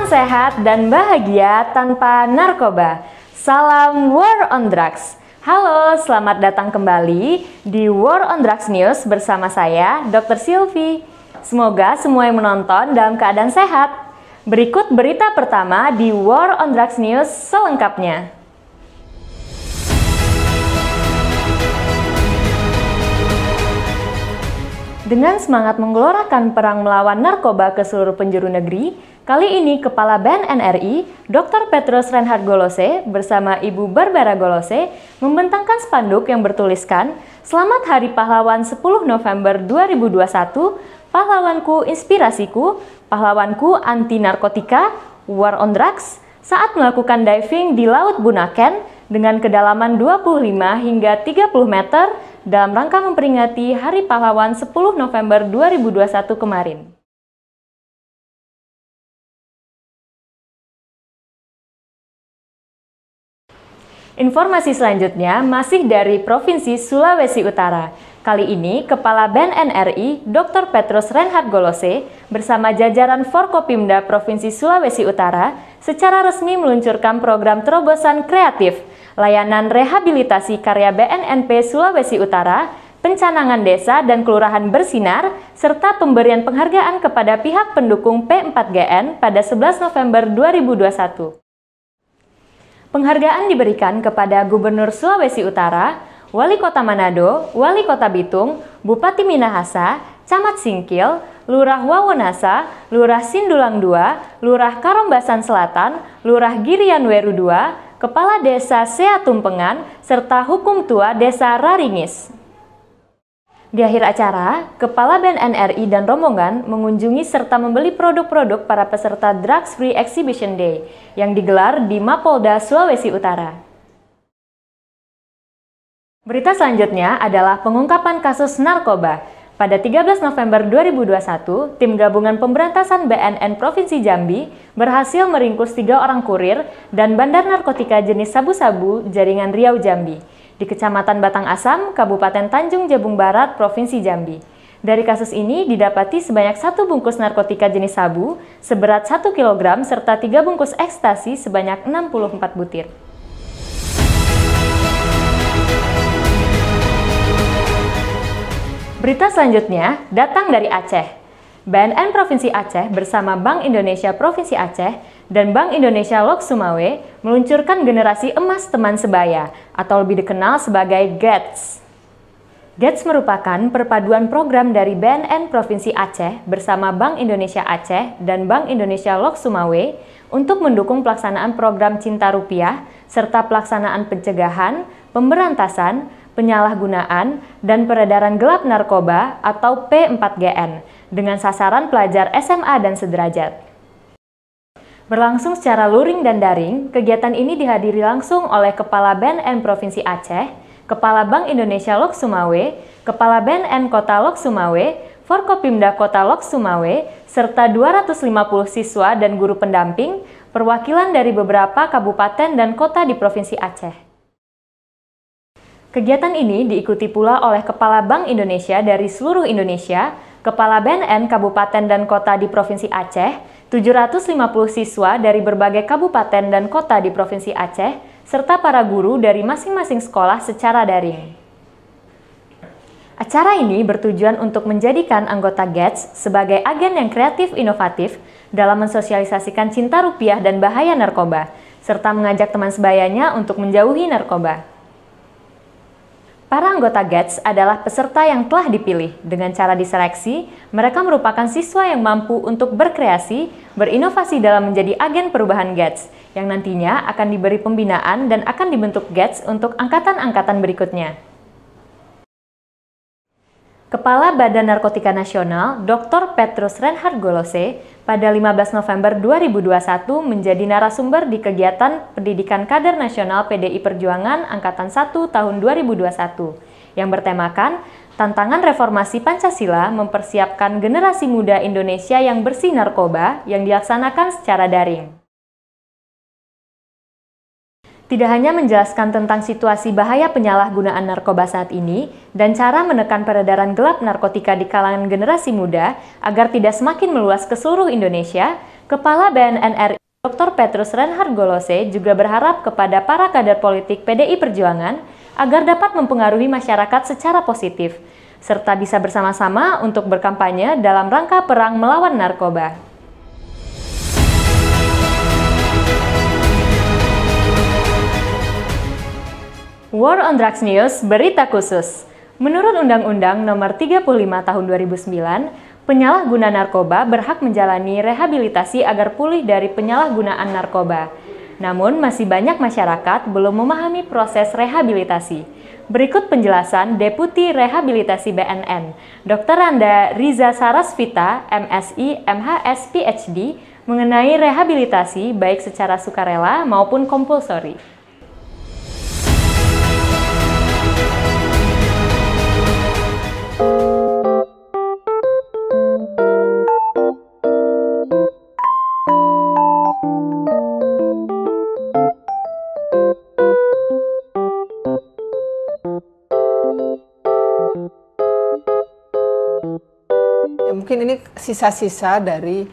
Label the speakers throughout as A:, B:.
A: sehat dan bahagia tanpa narkoba. Salam War on Drugs. Halo, selamat datang kembali di War on Drugs News bersama saya, Dr. Sylvie. Semoga semua yang menonton dalam keadaan sehat. Berikut berita pertama di War on Drugs News selengkapnya. Dengan semangat menggelorakan perang melawan narkoba ke seluruh penjuru negeri, kali ini Kepala BNN RI, Dr. Petrus Reinhard Golose bersama Ibu Barbara Golose membentangkan spanduk yang bertuliskan Selamat Hari Pahlawan 10 November 2021, Pahlawanku Inspirasiku, Pahlawanku Anti Narkotika, War on Drugs, saat melakukan diving di Laut Bunaken dengan kedalaman 25 hingga 30 meter dalam rangka memperingati Hari Pahlawan 10 November 2021 kemarin. Informasi selanjutnya masih dari Provinsi Sulawesi Utara. Kali ini, Kepala BNN RI, Dr. Petrus Reinhard Golose, bersama jajaran Forkopimda Provinsi Sulawesi Utara, secara resmi meluncurkan program terobosan kreatif, layanan rehabilitasi karya BNNP Sulawesi Utara, pencanangan desa dan kelurahan bersinar, serta pemberian penghargaan kepada pihak pendukung P4GN pada 11 November 2021. Penghargaan diberikan kepada Gubernur Sulawesi Utara, Wali Kota Manado, Wali Kota Bitung, Bupati Minahasa, Camat Singkil, Lurah Wawonasa, Lurah Sindulang II, Lurah Karombasan Selatan, Lurah Girian Weru II, Kepala Desa Seatumpengan, serta Hukum Tua Desa Raringis. Di akhir acara, Kepala BNN RI dan rombongan mengunjungi serta membeli produk-produk para peserta Drugs Free Exhibition Day yang digelar di Mapolda, Sulawesi Utara. Berita selanjutnya adalah pengungkapan kasus narkoba. Pada 13 November 2021, tim gabungan pemberantasan BNN Provinsi Jambi berhasil meringkus 3 orang kurir dan bandar narkotika jenis sabu-sabu jaringan Riau Jambi di Kecamatan Batang Asam, Kabupaten Tanjung Jabung Barat, Provinsi Jambi. Dari kasus ini didapati sebanyak 1 bungkus narkotika jenis sabu seberat 1 kg serta 3 bungkus ekstasi sebanyak 64 butir. Berita selanjutnya datang dari Aceh. BNN Provinsi Aceh bersama Bank Indonesia Provinsi Aceh dan Bank Indonesia Lok Sumawe meluncurkan generasi emas teman sebaya atau lebih dikenal sebagai GETS. GETS merupakan perpaduan program dari BNN Provinsi Aceh bersama Bank Indonesia Aceh dan Bank Indonesia Lok Sumawe untuk mendukung pelaksanaan program Cinta Rupiah serta pelaksanaan pencegahan, pemberantasan, penyalahgunaan, dan peredaran gelap narkoba atau P4GN dengan sasaran pelajar SMA dan sederajat. Berlangsung secara luring dan daring, kegiatan ini dihadiri langsung oleh Kepala BNN Provinsi Aceh, Kepala Bank Indonesia Lok Sumawe, Kepala BNN Kota Lok Sumawe, Forkopimda Kota Lok Sumawe, serta 250 siswa dan guru pendamping, perwakilan dari beberapa kabupaten dan kota di Provinsi Aceh. Kegiatan ini diikuti pula oleh Kepala Bank Indonesia dari seluruh Indonesia, Kepala BNN Kabupaten dan Kota di Provinsi Aceh, 750 siswa dari berbagai kabupaten dan kota di Provinsi Aceh, serta para guru dari masing-masing sekolah secara daring. Acara ini bertujuan untuk menjadikan anggota GETS sebagai agen yang kreatif inovatif dalam mensosialisasikan cinta rupiah dan bahaya narkoba, serta mengajak teman sebayanya untuk menjauhi narkoba. Para anggota GETS adalah peserta yang telah dipilih. Dengan cara diseleksi, mereka merupakan siswa yang mampu untuk berkreasi, berinovasi dalam menjadi agen perubahan GETS, yang nantinya akan diberi pembinaan dan akan dibentuk GETS untuk angkatan-angkatan berikutnya. Kepala Badan Narkotika Nasional, Dr. Petrus Reinhard Golose, pada 15 November 2021 menjadi narasumber di kegiatan Pendidikan Kader Nasional PDI Perjuangan Angkatan 1 tahun 2021, yang bertemakan Tantangan Reformasi Pancasila Mempersiapkan Generasi Muda Indonesia yang Bersih Narkoba yang dilaksanakan secara daring. Tidak hanya menjelaskan tentang situasi bahaya penyalahgunaan narkoba saat ini dan cara menekan peredaran gelap narkotika di kalangan generasi muda agar tidak semakin meluas ke seluruh Indonesia, Kepala BNN RI Dr. Petrus Reinhard Golose juga berharap kepada para kader politik PDI Perjuangan agar dapat mempengaruhi masyarakat secara positif, serta bisa bersama-sama untuk berkampanye dalam rangka perang melawan narkoba. War on Drugs News, berita khusus. Menurut Undang-Undang Nomor 35 Tahun 2009, penyalahguna narkoba berhak menjalani rehabilitasi agar pulih dari penyalahgunaan narkoba. Namun, masih banyak masyarakat belum memahami proses rehabilitasi. Berikut penjelasan Deputi Rehabilitasi BNN, Dr. Randa Riza Sarasvita, MSI, MHS, PhD, mengenai rehabilitasi baik secara sukarela maupun kompulsori.
B: Ya, mungkin ini sisa-sisa dari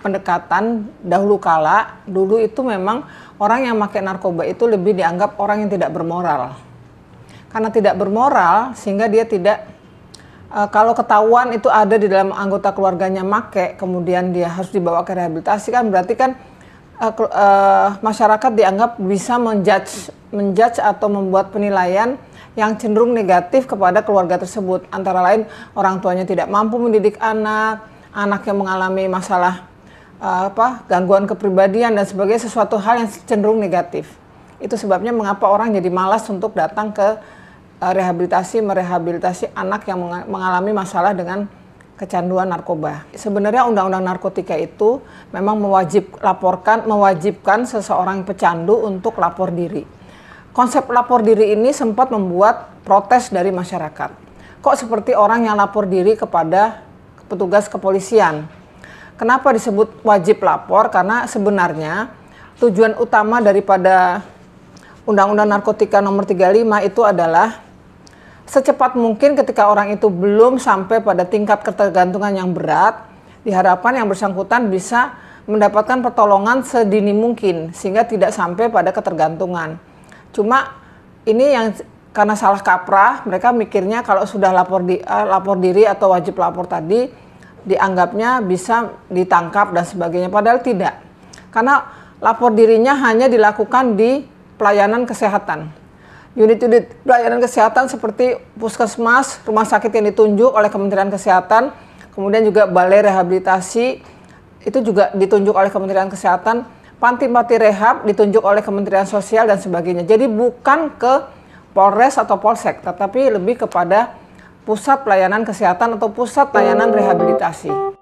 B: pendekatan dahulu kala. Dulu itu memang orang yang pakai narkoba itu lebih dianggap orang yang tidak bermoral. Karena tidak bermoral sehingga dia tidak, kalau ketahuan itu ada di dalam anggota keluarganya make, kemudian dia harus dibawa ke rehabilitasi, kan berarti kan masyarakat dianggap bisa menjudge atau membuat penilaian yang cenderung negatif kepada keluarga tersebut. Antara lain orang tuanya tidak mampu mendidik anak yang mengalami masalah gangguan kepribadian dan sebagainya, sesuatu hal yang cenderung negatif. Itu sebabnya mengapa orang jadi malas untuk datang ke merehabilitasi anak yang mengalami masalah dengan kecanduan narkoba. Sebenarnya undang-undang narkotika itu memang mewajibkan seseorang pecandu untuk lapor diri. Konsep lapor diri ini sempat membuat protes dari masyarakat. Kok seperti orang yang lapor diri kepada petugas kepolisian? Kenapa disebut wajib lapor? Karena sebenarnya tujuan utama daripada Undang-Undang Narkotika Nomor 35 itu adalah secepat mungkin ketika orang itu belum sampai pada tingkat ketergantungan yang berat, diharapkan yang bersangkutan bisa mendapatkan pertolongan sedini mungkin sehingga tidak sampai pada ketergantungan. Cuma ini yang karena salah kaprah, mereka mikirnya kalau sudah lapor diri atau wajib lapor tadi dianggapnya bisa ditangkap dan sebagainya, padahal tidak. Karena lapor dirinya hanya dilakukan di pelayanan kesehatan. Unit-unit pelayanan kesehatan seperti puskesmas, rumah sakit yang ditunjuk oleh Kementerian Kesehatan, kemudian juga balai rehabilitasi itu juga ditunjuk oleh Kementerian Kesehatan, panti-panti rehab ditunjuk oleh Kementerian Sosial dan sebagainya. Jadi bukan ke Polres atau Polsek, tetapi lebih kepada pusat pelayanan kesehatan atau pusat pelayanan rehabilitasi.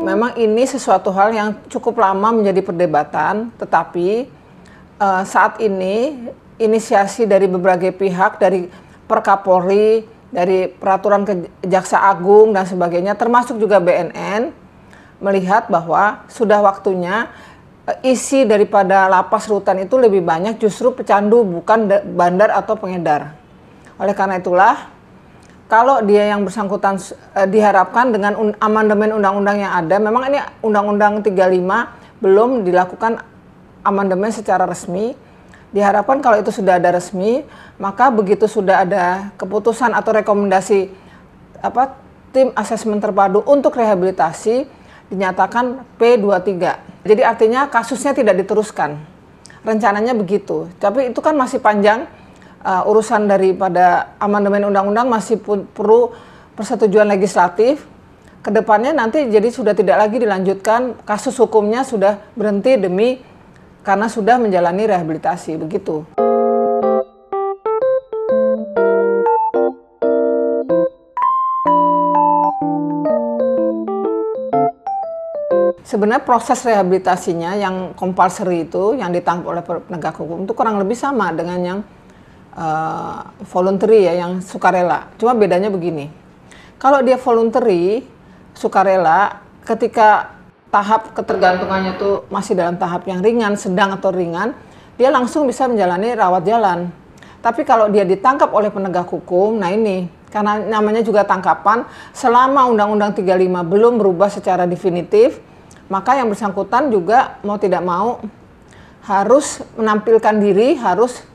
B: Memang ini sesuatu hal yang cukup lama menjadi perdebatan, tetapi saat ini inisiasi dari berbagai pihak, dari Perkapolri, dari Peraturan Jaksa Agung dan sebagainya, termasuk juga BNN, melihat bahwa sudah waktunya isi daripada lapas rutan itu lebih banyak justru pecandu, bukan bandar atau pengedar. Oleh karena itulah, kalau dia yang bersangkutan diharapkan dengan amandemen undang-undang yang ada, memang ini Undang-Undang 35 belum dilakukan amandemen secara resmi. Diharapkan kalau itu sudah ada resmi, maka begitu sudah ada keputusan atau rekomendasi tim asesmen terpadu untuk rehabilitasi, dinyatakan P23. Jadi artinya kasusnya tidak diteruskan. Rencananya begitu. Tapi itu kan masih panjang. Urusan daripada amandemen undang-undang masih perlu persetujuan legislatif. Kedepannya nanti jadi sudah tidak lagi dilanjutkan, kasus hukumnya sudah berhenti karena sudah menjalani rehabilitasi, begitu. Sebenarnya proses rehabilitasinya yang compulsory itu, yang ditanggung oleh penegak hukum itu kurang lebih sama dengan yang voluntary ya, yang sukarela. Cuma bedanya begini, Kalau dia voluntary, sukarela, ketika tahap ketergantungannya itu masih dalam tahap yang ringan, sedang atau ringan, dia langsung bisa menjalani rawat jalan. Tapi kalau dia ditangkap oleh penegak hukum, nah ini, karena namanya juga tangkapan, selama Undang-Undang 35 belum berubah secara definitif, maka yang bersangkutan juga mau tidak mau harus menampilkan diri, harus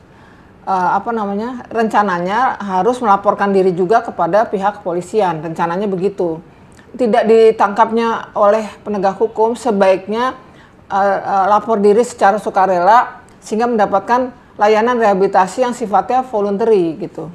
B: rencananya harus melaporkan diri juga kepada pihak kepolisian, rencananya begitu. Tidak ditangkapnya oleh penegak hukum, sebaiknya lapor diri secara sukarela sehingga mendapatkan layanan rehabilitasi yang sifatnya voluntary gitu.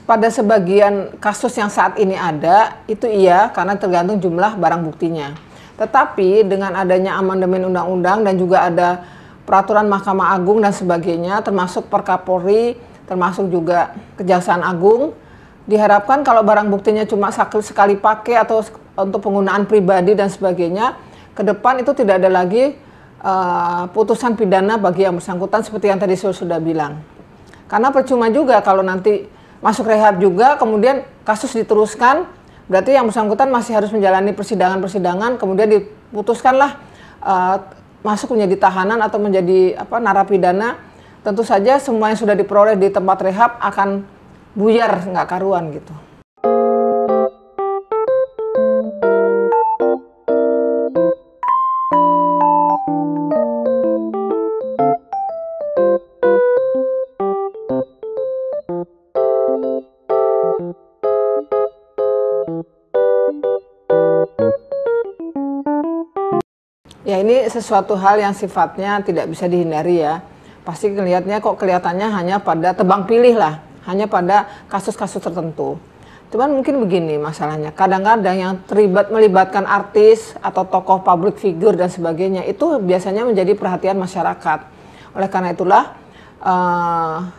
B: Pada sebagian kasus yang saat ini ada, itu iya karena tergantung jumlah barang buktinya. Tetapi dengan adanya amandemen undang-undang dan juga ada peraturan Mahkamah Agung dan sebagainya, termasuk Perkapolri, termasuk juga Kejaksaan Agung, diharapkan kalau barang buktinya cuma sekali pakai atau untuk penggunaan pribadi dan sebagainya, ke depan itu tidak ada lagi putusan pidana bagi yang bersangkutan seperti yang tadi saya sudah bilang. Karena percuma juga kalau nanti masuk rehab juga, kemudian kasus diteruskan, berarti yang bersangkutan masih harus menjalani persidangan-persidangan, kemudian diputuskanlah masuk menjadi tahanan atau menjadi narapidana. Tentu saja semua yang sudah diperoleh di tempat rehab akan buyar, nggak karuan gitu. Ya ini sesuatu hal yang sifatnya tidak bisa dihindari ya. Pasti kelihatannya hanya pada tebang pilih lah, hanya pada kasus-kasus tertentu. Cuman mungkin begini masalahnya, kadang-kadang yang melibatkan artis atau tokoh public figure dan sebagainya itu biasanya menjadi perhatian masyarakat. Oleh karena itulah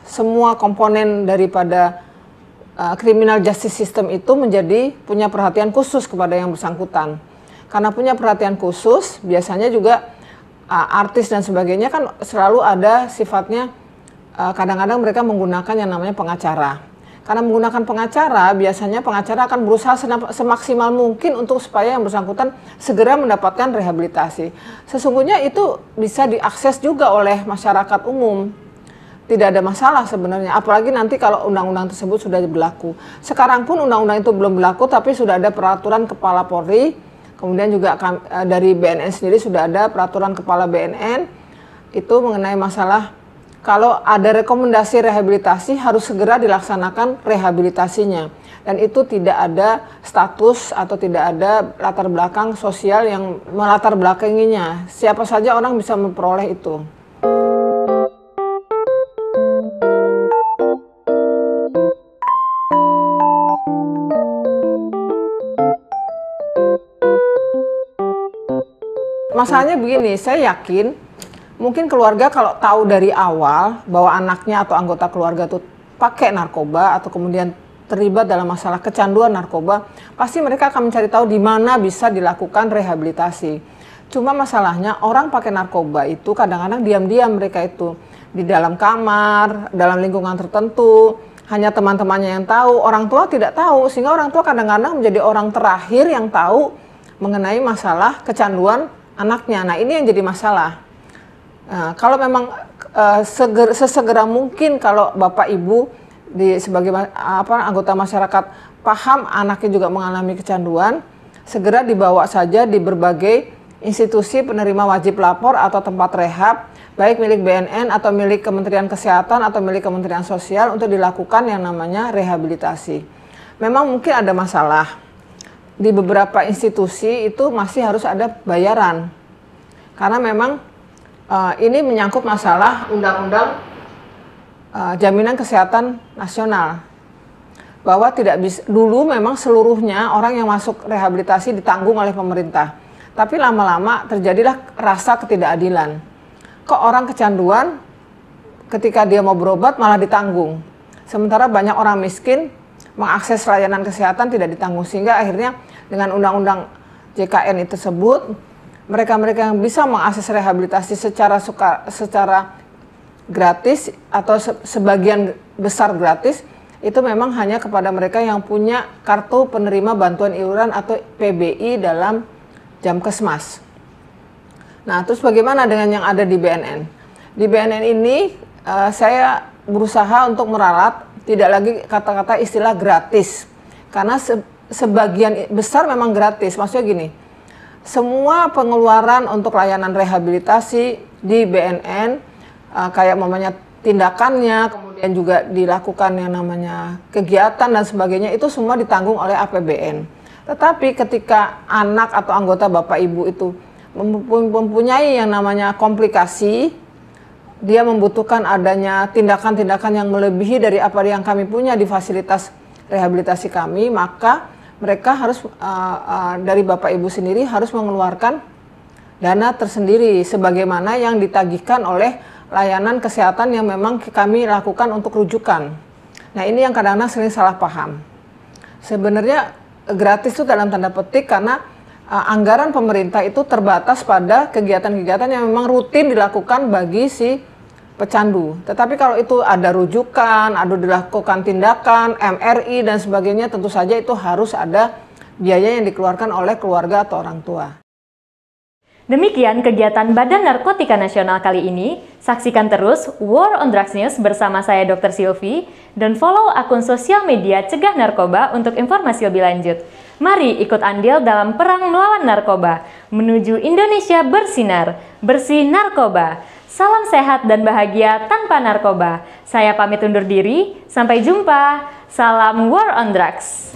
B: semua komponen daripada criminal justice system itu punya perhatian khusus kepada yang bersangkutan. Karena punya perhatian khusus, biasanya juga artis dan sebagainya kan selalu ada sifatnya, kadang-kadang mereka menggunakan yang namanya pengacara. Karena menggunakan pengacara, biasanya pengacara akan berusaha semaksimal mungkin untuk supaya yang bersangkutan segera mendapatkan rehabilitasi. Sesungguhnya itu bisa diakses juga oleh masyarakat umum. Tidak ada masalah sebenarnya, apalagi nanti kalau undang-undang tersebut sudah berlaku. Sekarang pun undang-undang itu belum berlaku, tapi sudah ada peraturan Kepala Polri. Kemudian juga dari BNN sendiri sudah ada peraturan Kepala BNN itu mengenai masalah kalau ada rekomendasi rehabilitasi harus segera dilaksanakan rehabilitasinya. Dan itu tidak ada status atau tidak ada latar belakang sosial yang melatar belakanginya. Siapa saja orang bisa memperoleh itu. Masalahnya begini, saya yakin mungkin keluarga kalau tahu dari awal bahwa anaknya atau anggota keluarga itu pakai narkoba atau kemudian terlibat dalam masalah kecanduan narkoba, pasti mereka akan mencari tahu di mana bisa dilakukan rehabilitasi. Cuma masalahnya orang pakai narkoba itu kadang-kadang diam-diam mereka itu di dalam kamar, dalam lingkungan tertentu, hanya teman-temannya yang tahu, orang tua tidak tahu, sehingga orang tua kadang-kadang menjadi orang terakhir yang tahu mengenai masalah kecanduan anaknya. Nah ini yang jadi masalah. Nah, kalau memang sesegera mungkin kalau Bapak Ibu sebagai anggota masyarakat paham anaknya juga mengalami kecanduan, segera dibawa saja di berbagai institusi penerima wajib lapor atau tempat rehab, baik milik BNN atau milik Kementerian Kesehatan atau milik Kementerian Sosial untuk dilakukan yang namanya rehabilitasi. Memang mungkin ada masalah. Di beberapa institusi itu masih harus ada bayaran karena memang ini menyangkut masalah undang-undang jaminan kesehatan nasional bahwa tidak bisa dulu memang seluruhnya orang yang masuk rehabilitasi ditanggung oleh pemerintah, tapi lama-lama terjadilah rasa ketidakadilan. Kok orang kecanduan ketika dia mau berobat malah ditanggung, sementara banyak orang miskin mengakses layanan kesehatan tidak ditanggung, sehingga akhirnya dengan undang-undang JKN tersebut mereka-mereka yang bisa mengakses rehabilitasi secara gratis atau sebagian besar gratis, itu memang hanya kepada mereka yang punya kartu penerima bantuan iuran atau PBI dalam Jamkesmas. Nah, terus bagaimana dengan yang ada di BNN? Di BNN ini saya berusaha untuk meralat tidak lagi kata-kata istilah gratis, karena sebagian besar memang gratis. Maksudnya gini, semua pengeluaran untuk layanan rehabilitasi di BNN, kayak namanya tindakannya, kemudian juga dilakukan yang namanya kegiatan dan sebagainya, itu semua ditanggung oleh APBN. Tetapi ketika anak atau anggota Bapak Ibu itu mempunyai yang namanya komplikasi, dia membutuhkan adanya tindakan-tindakan yang melebihi dari apa yang kami punya di fasilitas rehabilitasi kami, maka mereka harus dari Bapak Ibu sendiri harus mengeluarkan dana tersendiri sebagaimana yang ditagihkan oleh layanan kesehatan yang memang kami lakukan untuk rujukan. Nah, ini yang kadang-kadang sering salah paham. Sebenarnya gratis itu dalam tanda petik karena anggaran pemerintah itu terbatas pada kegiatan-kegiatan yang memang rutin dilakukan bagi si pecandu. Tetapi kalau itu ada rujukan, ada dilakukan tindakan, MRI dan sebagainya, tentu saja itu harus ada biaya yang dikeluarkan oleh keluarga atau orang tua.
A: Demikian kegiatan Badan Narkotika Nasional kali ini. Saksikan terus War on Drugs News bersama saya Dr. Silvi dan follow akun sosial media Cegah Narkoba untuk informasi lebih lanjut. Mari ikut andil dalam perang melawan narkoba, menuju Indonesia bersinar, bersih narkoba. Salam sehat dan bahagia tanpa narkoba. Saya pamit undur diri, sampai jumpa. Salam War on Drugs.